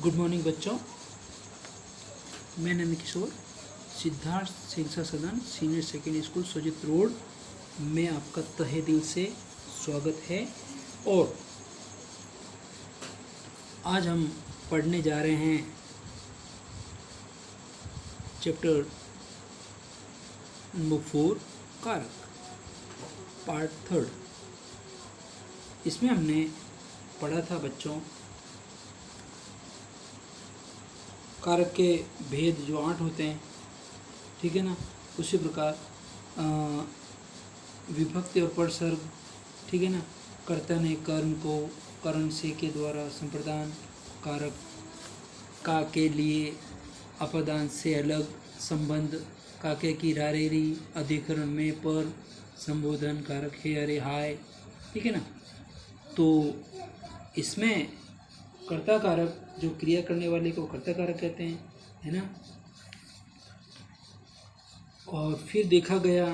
Good morning बच्चों, मैं नंद किशोर सिद्धार्थ शिक्षा सदन सीनियर सेकेंडरी स्कूल सोजित रोड में आपका तहे दिल से स्वागत है। और आज हम पढ़ने जा रहे हैं चैप्टर नंबर 4 कारक पार्ट 3। इसमें हमने पढ़ा था बच्चों कारक के भेद जो 8 होते हैं, ठीक है ना। उसी प्रकार विभक्ति और परसर्ग, ठीक है ना। कर्ता ने कर्म को करण से के द्वारा संप्रदान कारक का के लिए अपदान से अलग संबंध काके की रारेरी अधिकरण में पर संबोधन कारक है अरे हाय, ठीक है ना। तो इसमें कर्ता कारक जो क्रिया करने वाले को कर्ता कारक कहते हैं, है ना। और फिर देखा गया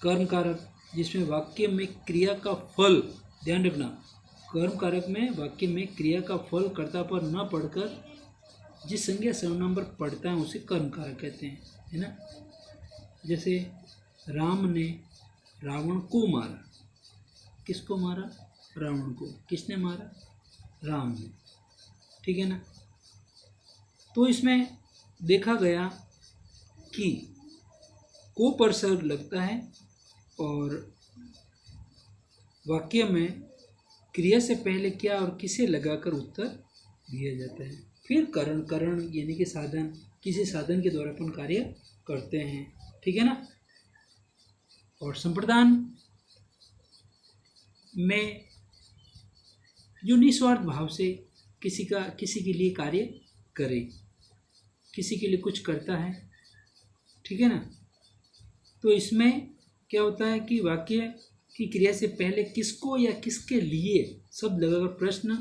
कर्म कारक जिसमें वाक्य में क्रिया का फल, ध्यान रखना, कर्म कारक में वाक्य में क्रिया का फल कर्ता पर न पढ़कर जिस संज्ञा सर्वनाम पर पढ़ता है उसे कर्म कारक कहते हैं, है ना। जैसे राम ने रावण को मारा। किसको मारा? रावण को। किसने मारा? राम ने, ठीक है ना। तो इसमें देखा गया कि को परसर्ग लगता है और वाक्य में क्रिया से पहले क्या और किसे लगाकर उत्तर दिया जाता है। फिर करण यानी कि साधन, किसी साधन के द्वारा अपन कार्य करते हैं, ठीक है ना। और संप्रदान में जो निस्वार्थ भाव से किसी के लिए कार्य करे, किसी के लिए कुछ करता है, ठीक है ना। तो इसमें क्या होता है कि वाक्य की क्रिया से पहले किसको या किसके लिए शब्द लगाकर प्रश्न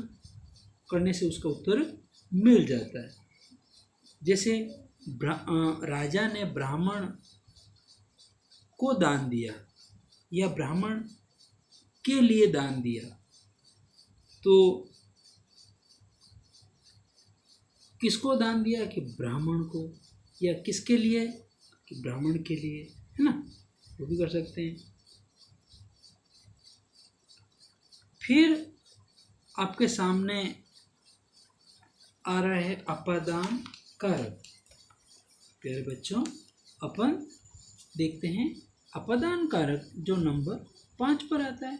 करने से उसका उत्तर मिल जाता है। जैसे राजा ने ब्राह्मण को दान दिया या ब्राह्मण के लिए दान दिया, तो किसको दान दिया? कि ब्राह्मण को। या किसके लिए? कि ब्राह्मण के लिए, है ना। वो भी कर सकते हैं। फिर आपके सामने आ रहा है अपादान कारक। प्यारे बच्चों, अपन देखते हैं अपादान कारक जो नंबर 5 पर आता है।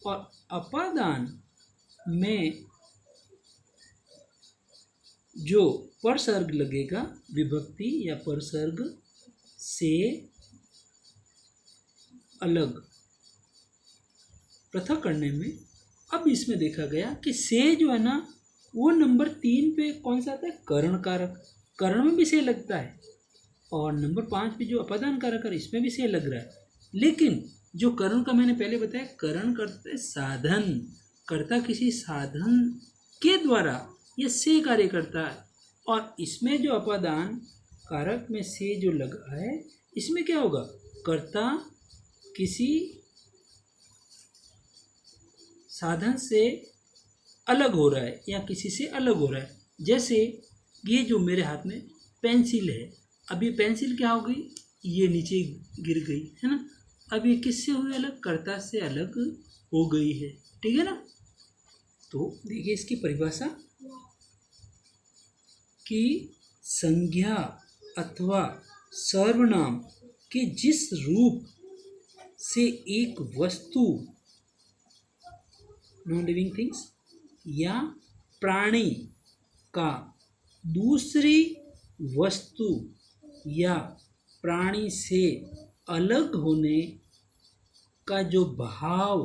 और अपादान में जो परसर्ग लगेगा विभक्ति या परसर्ग से अलग पृथक करने में, अब इसमें देखा गया कि से जो है ना वो नंबर 3 पे कौन सा आता है? करण कारक। करण में भी से लगता है। और नंबर 5 पे जो अपादान कारक है इसमें भी से लग रहा है। लेकिन जो करण का मैंने पहले बताया, करण करते साधन, कर्ता किसी साधन के द्वारा ये से कार्य करता है। और इसमें जो अपादान कारक में से जो लगा है, इसमें क्या होगा? कर्ता किसी साधन से अलग हो रहा है या किसी से अलग हो रहा है। जैसे ये जो मेरे हाथ में पेंसिल है, अब ये पेंसिल क्या हो गई? ये नीचे गिर गई, है ना। अब ये किससे हुई अलग? कर्ता से अलग हो गई है, ठीक है ना। तो देखिए इसकी परिभाषा कि संज्ञा अथवा सर्वनाम के जिस रूप से एक वस्तु, नॉन लिविंग थिंग्स, या प्राणी का दूसरी वस्तु या प्राणी से अलग होने का जो भाव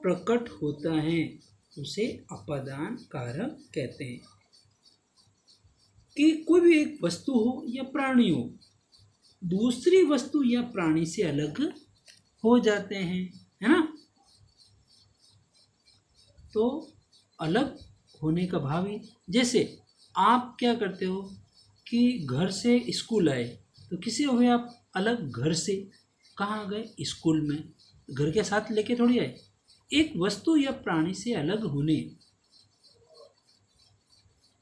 प्रकट होता है उसे अपादान कारक कहते हैं। कि कोई भी एक वस्तु हो या प्राणी हो, दूसरी वस्तु या प्राणी से अलग हो जाते हैं, है ना। तो अलग होने का भाव ही, जैसे आप क्या करते हो कि घर से स्कूल आए, तो किसे हुए आप अलग? घर से। कहाँ गए? स्कूल में। घर के साथ लेके थोड़ी आए। एक वस्तु या प्राणी से अलग होने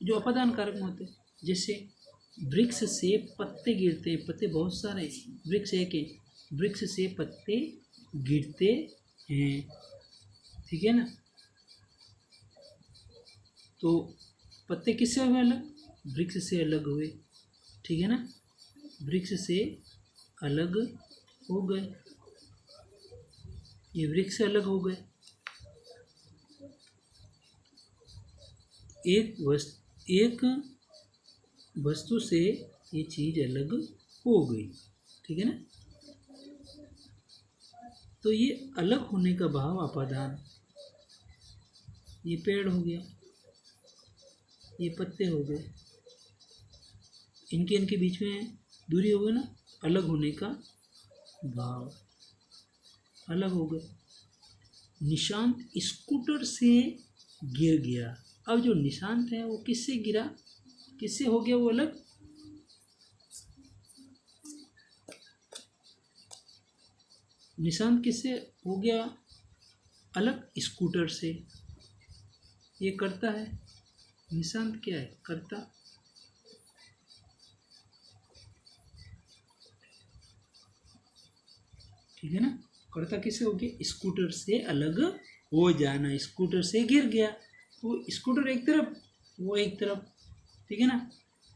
जो अपादान कारक में होते हैं। जैसे वृक्ष से पत्ते गिरते हैं, पत्ते बहुत सारे हैं, वृक्ष एक है, वृक्ष से पत्ते गिरते हैं, ठीक है ना। तो पत्ते किससे हुए अलग? वृक्ष से अलग हुए, ठीक है ना, वृक्ष से अलग हो गए, ये वृक्ष से अलग हो गए। एक वस्तु से ये चीज अलग हो गई, ठीक है ना। तो ये अलग होने का भाव अपादान। ये पेड़ हो गया, ये पत्ते हो गए, इनके बीच में दूरी हो गई ना, अलग होने का भाव, अलग हो गए। निशांत स्कूटर से गिर गया। अब जो निशांत है वो किससे गिरा, किससे हो गया वो अलग? निशांत किससे हो गया अलग? स्कूटर से। ये करता है, निशांत क्या है? करता। ठीक है ना, करता किससे हो गया? स्कूटर से अलग हो जाना। स्कूटर से गिर गया, वो स्कूटर एक तरफ, वो एक तरफ, ठीक है ना।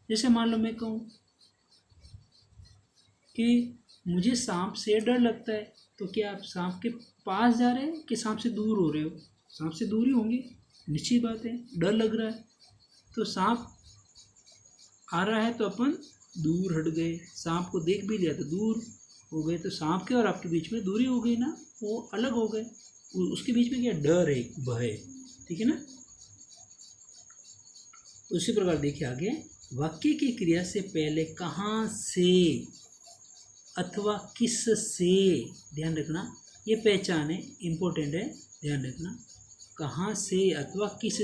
जैसे मान लो मैं कहूँ कि मुझे सांप से डर लगता है, तो क्या आप सांप के पास जा रहे हैं कि सांप से दूर हो रहे हो? सांप से दूर ही होंगे, निश्चित बात है, डर लग रहा है तो सांप आ रहा है तो अपन दूर हट गए, सांप को देख भी लिया तो दूर हो गए, तो सांप के और आपके बीच में दूरी हो गई ना, वो अलग हो गए। उसके बीच में क्या? डर है, भय, ठीक है ना। उसी प्रकार देखिए आगे, वाक्य की क्रिया से पहले कहाँ से अथवा किस से, ध्यान रखना, ये पहचान है, इम्पोर्टेंट है, ध्यान रखना। कहाँ से अथवा किस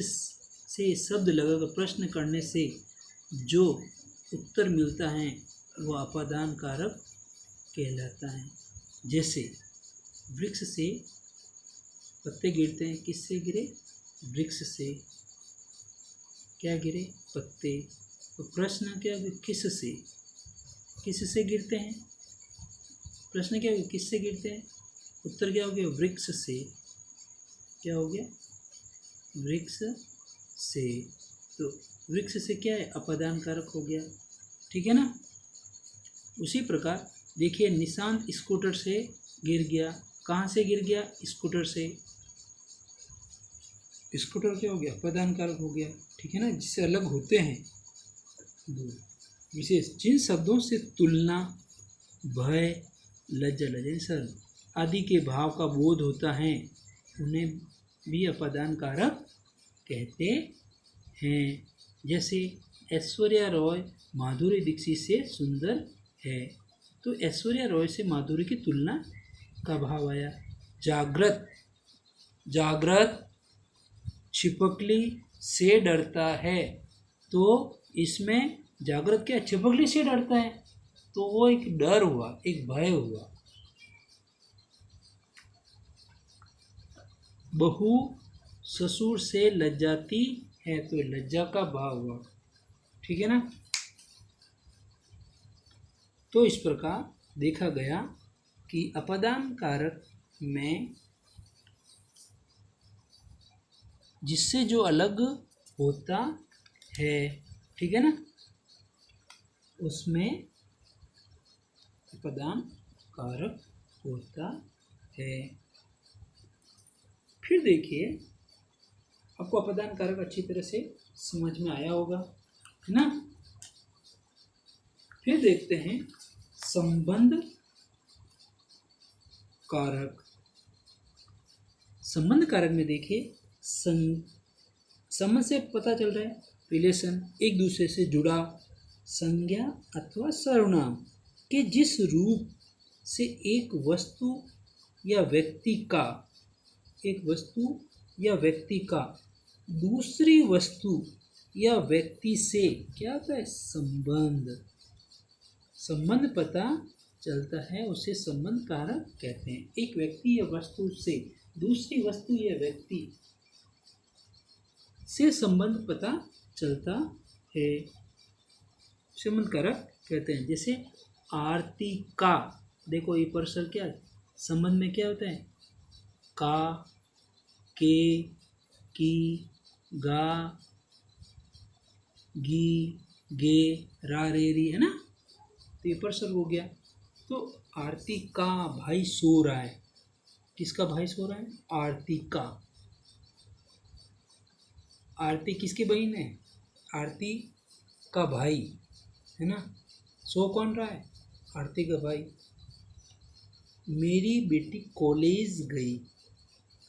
से शब्द लगाकर प्रश्न करने से जो उत्तर मिलता है वो अपादान कारक कहलाता है। जैसे वृक्ष से पत्ते गिरते हैं, किससे गिरे? वृक्ष से। क्या गिरे? पत्ते। तो प्रश्न क्या है? किस से, किस से गिरते हैं? प्रश्न क्या है? किससे गिरते हैं? उत्तर क्या हो गया? वृक्ष से। क्या हो गया? वृक्ष से। तो वृक्ष से क्या है? अपादान कारक हो गया, ठीक है ना। उसी प्रकार देखिए, निशांत स्कूटर से गिर गया। कहाँ से गिर गया? स्कूटर से। स्कूटर क्या हो गया? अपादान कारक हो गया, ठीक है ना, जिससे अलग होते हैं। विशेष जिन शब्दों से तुलना, भय, लज्जा, लज्जा आदि के भाव का बोध होता है उन्हें भी अपादान कारक कहते हैं। जैसे ऐश्वर्या रॉय माधुरी दीक्षित से सुंदर है, तो ऐश्वर्या रॉय से माधुरी की तुलना का भाव आया। जागृत, जागृत छिपकली से डरता है, तो इसमें जागृत क्या? छिपकली से डरता है, तो वो एक डर हुआ, एक भय हुआ। बहू ससुर से लज्जाती है, तो लज्जा का भाव हुआ, ठीक है ना। तो इस प्रकार देखा गया कि अपादान कारक में जिससे जो अलग होता है, ठीक है ना, उसमें अपादान कारक होता है। फिर देखिए, आपको अपादान कारक अच्छी तरह से समझ में आया होगा, है ना। फिर देखते हैं संबंध कारक। संबंध कारक में देखिए, संबंध से पता चल रहा है रिलेशन, एक दूसरे से जुड़ा, संज्ञा अथवा सर्वनाम के जिस रूप से एक वस्तु या व्यक्ति का, एक वस्तु या व्यक्ति का दूसरी वस्तु या व्यक्ति से क्या होता है? संबंध, संबंध पता चलता है, उसे संबंध कारक कहते हैं। एक व्यक्ति या वस्तु से दूसरी वस्तु या व्यक्ति से संबंध पता चलता है, संबंध कारक कहते हैं। जैसे आरती का, देखो ये परसर क्या है, संबंध में क्या होता है, का, के, की, गा, गी, गे, रा, रे, री, है ना, तो ये परसर हो गया। तो आरती का भाई सो रहा है, किसका भाई सो रहा है, आरती का। आरती किसकी बहन है, आरती का भाई, है ना, सो कौन रहा है, आरती का भाई। मेरी बेटी कॉलेज गई,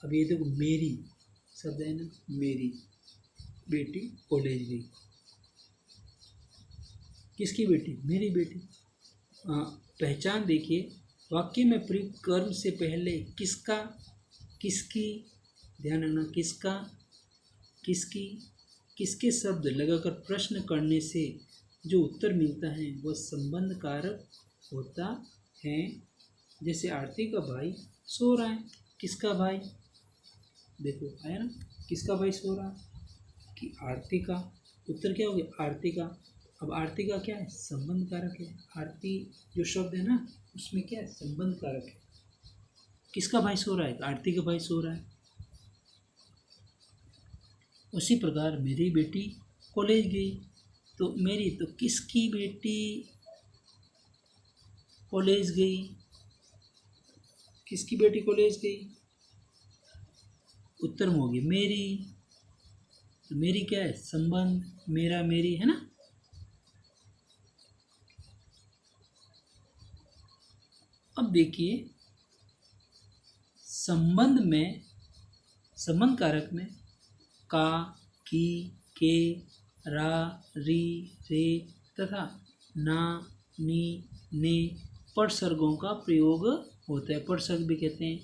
अब ये देखो मेरी शब्द है ना, मेरी बेटी कॉलेज गई, किसकी बेटी, मेरी बेटी। पहचान देखिए, वाक्य में प्रयुक्त कर्म से पहले किसका, किसकी, ध्यान रखना, किसका, किसकी, किसके शब्द लगाकर प्रश्न करने से जो उत्तर मिलता है वह संबंध कारक होता है। जैसे आरती का भाई सो रहा है, किसका भाई, देखो आया ना, किसका भाई सो रहा है, कि आरती का, उत्तर क्या हो गया, आरती का। अब आरती का क्या है, संबंध कारक है। आरती जो शब्द है ना, उसमें क्या है, संबंध कारक है। किसका भाई सो रहा है, आरती का भाई सो रहा है। उसी प्रकार मेरी बेटी कॉलेज गई, तो मेरी, तो किसकी बेटी कॉलेज गई, किसकी बेटी कॉलेज गई, उत्तर में होगी मेरी। तो मेरी क्या है, संबंध, मेरा, मेरी, है ना। अब देखिए संबंध में, संबंध कारक में का, की, के, रा, री, रे तथा ना, नी, ने परसर्गों का प्रयोग होता है। परसर्ग भी कहते हैं,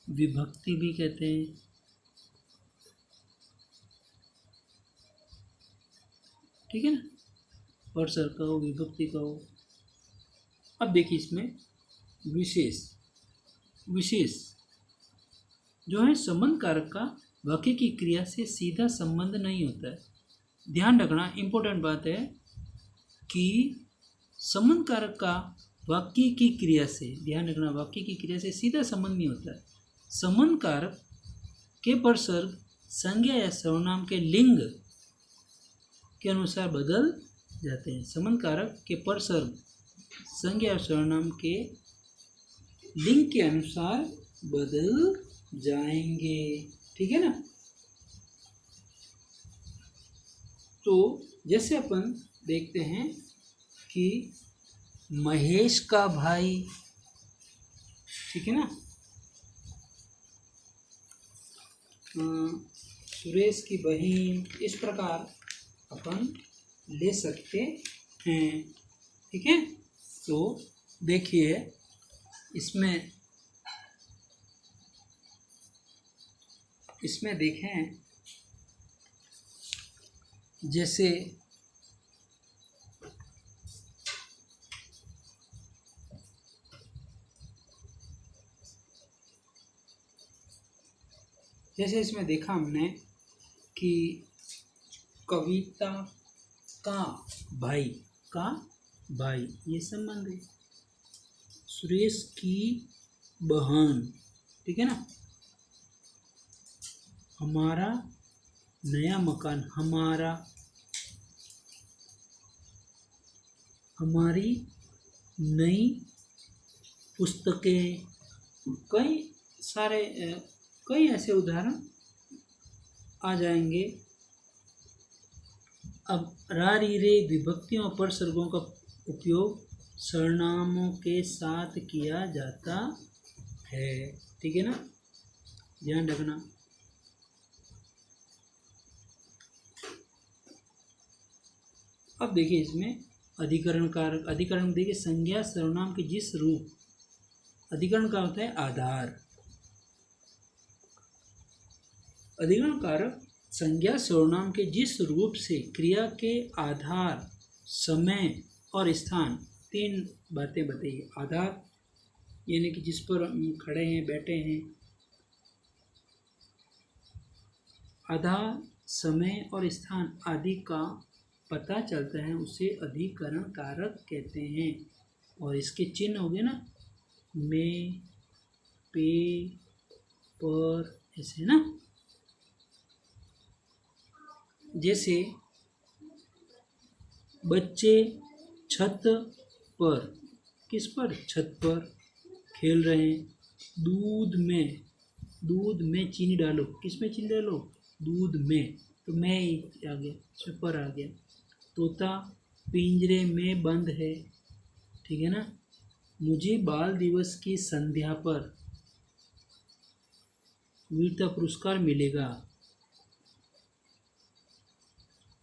विभक्ति भी कहते हैं, ठीक है ना, परसर्ग कहो, विभक्ति कहो। अब देखिए इसमें विशेष, विशेष जो है संबंध कारक का वाक्य की क्रिया से सीधा संबंध नहीं होता है। ध्यान रखना, इम्पोर्टेंट बात है कि संबंध कारक का वाक्य की क्रिया से, ध्यान रखना, वाक्य की क्रिया से सीधा संबंध नहीं होता है। संबंध कारक के परसर्ग संज्ञा या सर्वनाम के लिंग के अनुसार बदल जाते हैं। संबंध कारक के परसर्ग संज्ञा और सर्वनाम के लिंग के अनुसार बदल जाएंगे, ठीक है ना। तो जैसे अपन देखते हैं कि महेश का भाई, ठीक है ना, सुरेश की बहन, इस प्रकार अपन ले सकते हैं, ठीक है। तो देखिए इसमें देखें, जैसे इसमें देखा हमने कि कविता का भाई, का भाई, ये संबंध है। सुरेश की बहन, ठीक है ना, हमारा नया मकान, हमारा, हमारी नई पुस्तकें, कई सारे कई ऐसे उदाहरण आ जाएंगे। अब रा, री, रे विभक्तियों और परसर्गों का उपयोग सर्वनामों के साथ किया जाता है, ठीक है ना, ध्यान रखना। अब देखिए इसमें अधिकरण कारक, अधिकरण देखिए संज्ञा सर्वनाम के जिस रूप, अधिकरण का होता है आधार, अधिकरण कारक संज्ञा सर्वनाम के जिस रूप से क्रिया के आधार, समय और स्थान, तीन बातें बताइए। आधार यानी कि जिस पर हम खड़े हैं, बैठे हैं, आधार समय और स्थान आदि का पता चलता है उसे अधिकरण कारक कहते हैं। और इसके चिन्ह हो गए ना, में, पे, पर, ऐसे ना। जैसे बच्चे छत पर, किस पर? छत पर खेल रहे हैं। दूध में चीनी डालो, किस में चीनी डालो? दूध में, तो मैं आ गया, इसमें पर आ गया। तोता पिंजरे में बंद है, ठीक है ना। मुझे बाल दिवस की संध्या पर वीरता पुरस्कार मिलेगा।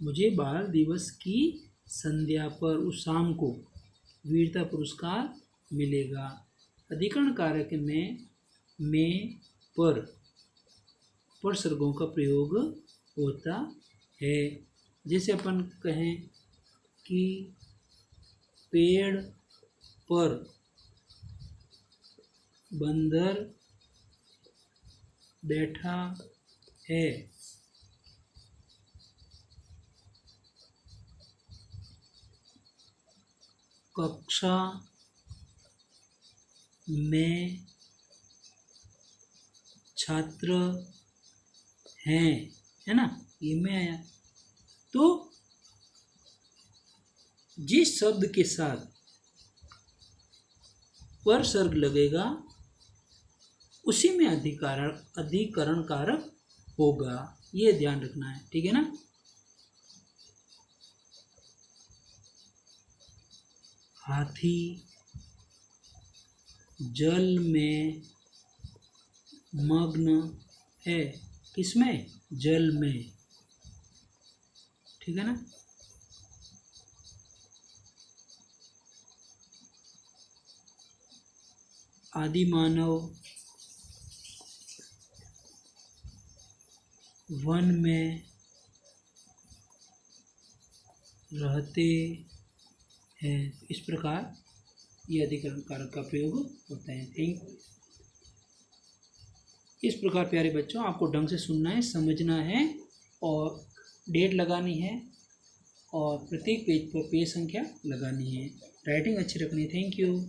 मुझे बाल दिवस की संध्या पर, उस शाम को, वीरता पुरस्कार मिलेगा। अधिकरण कारक में पर सर्गों का प्रयोग होता है। जैसे अपन कहें कि पेड़ पर बंदर बैठा है। कक्षा में छात्र हैं, है ना, ये में आया। तो जिस शब्द के साथ पर सर्ग लगेगा उसी में अधिकरण कारक होगा, ये ध्यान रखना है, ठीक है ना। हाथी जल में मग्न है, किसमें? जल में, ठीक है ना। आदि मानव वन में रहते हैं। इस प्रकार ये अधिकरण कारक का प्रयोग होता है। इस प्रकार प्यारे बच्चों, आपको ढंग से सुनना है, समझना है और डेट लगानी है और प्रत्येक पेज पर पेज संख्या लगानी है। राइटिंग अच्छी रखनी है। Thank you.